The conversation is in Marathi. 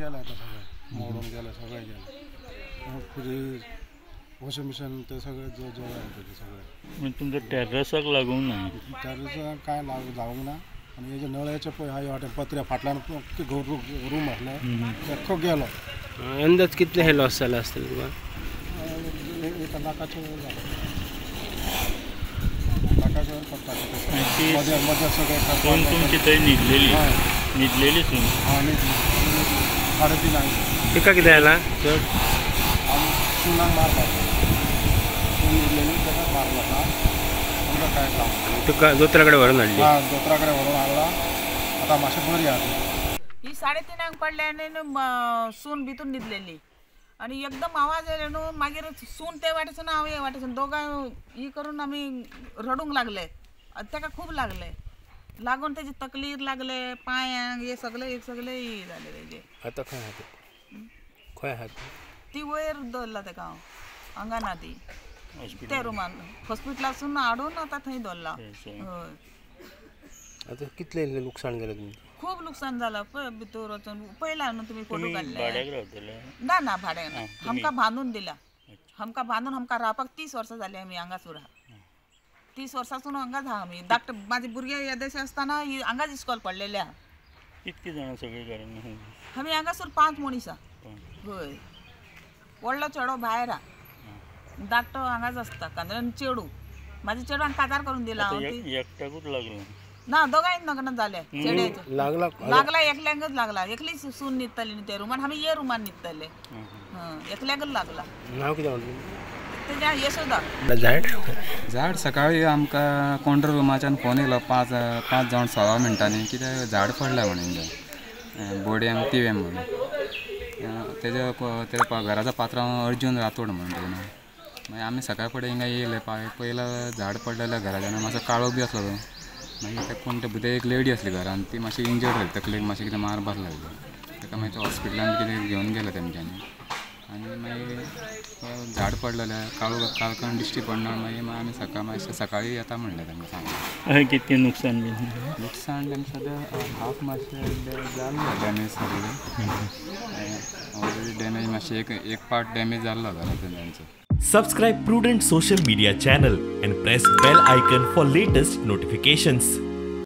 गेलं आता सगळं मोडून गेलं सगळं गेलं फ्रीज वॉशिंग मशीन ते सगळे जो आहे ते सगळे तुमचं टेरेसाक लागूंक ना टेरेसाक काय जावंक ना आणि हे जे नळ्याचे पळय हाय वाटेन पत्र्या फाटल्यान रूम आसले तेखो गेलो अंदाज कितले हे लॉस जाले आसतले तुका 1 लाखाचे लाखाचे पडटा मदर सगळे सून तुमची थंय न्हिदलेली सून आणि 3.5 आहे तिका कितें जाला चड सुनाक मारला सून न्हिदलेली तेका मारला ना आमकां काय काम तुका दोतोरा कडेन व्हरून हाडली दोतोरा कडेन व्हरून हाडला आतां मातशें बरी आहा ही 3:30 पडले आनी सून भितून न्हिदलेली आणि एकदम आवाज येयलो न्हू मागीर सून ते वाटेसून हांव हे वाटेसून दोगांय ही करून आमी रडूंक लागले तेका खूब लागले लागून तेजी तकलीर लागले पांयांक हे सगळे हे जाले तेजे आतां खंय आहा ती वयर दवरला तेका हांव हांगा ती ते रुमान हॉस्पिटलासून हाडून आतां थंय दवरला हय आतां कितले लुकसाण जालें तुमचें खूब लुकसाण जालां पळय भितर वचून पळयला न्हू तुमी फोटो काडले ना भाड्याक ना आमकां बांदून दिला आमकां बांदून आमकां रावपाक 30 वर्सां जालीं आमी हांगासर आहा 30 वर्सांसून हांगाच आहा आमी धाकटे म्हाजे भुरगे येदेशे आसतना हांगाच इस्कॉल पडलेले आहा कितके जाणां सगळे घरान आमी हांगासर 5 मनीस आहा हय व्हडलो चेडो भायर आहा धाकटो हांगाच आसता कांदरान चेडू म्हाजे चेडवान काजार करून दिला हांव एकट्याकूच लागलो ना दोगांय लग्न जाले चेड्याचे लागला एकल्याकच लागला एकली सून न्हिदताली न्ही ते रुमान आमी हे रुमान न्हिदताले एकल्याकच लागला नांव कितें म्हणलें तेज्या यशोदा झाड सकाळी आमकां कंट्रोल रुमाच्यान फोन येयलो 5 जावन 16 मिनटांनी कितें झाड पडलें म्हणून बोडयेम तिवेम म्हणून तेज्या घराचो पात्रांव अर्जून रातोड म्हणून तेजें मागीर आमी सकाळ फुडें हिंगा येयले पयला झाड पडलेलें घराच्यान मातसो काळो बी आसलो तो मागीर तेका कोण ते एक लेडी आसली घरान ती मातशी इंजर्ड जाली तकलेक मातशें कितें मार बसला तेका मागीर हॉस्पिटलान कितें घेवन गेले तेमच्यांनी आनी मागीर झाड पडलेलें काळोखान दिश्टी पडना मागीर आमी सकाळीं येता म्हणलें तेंकां सांगलें कितकें नुकसान बी नुकसान तेंकां सद्या हाफ मातशें जाल्लें डॅमेज सगळें ऑलरेडी डॅमेज मातशें एक पार्ट डॅमेज जाल्लो घराचो तेंचो Subscribe Prudent social media channel and press bell icon for latest notifications.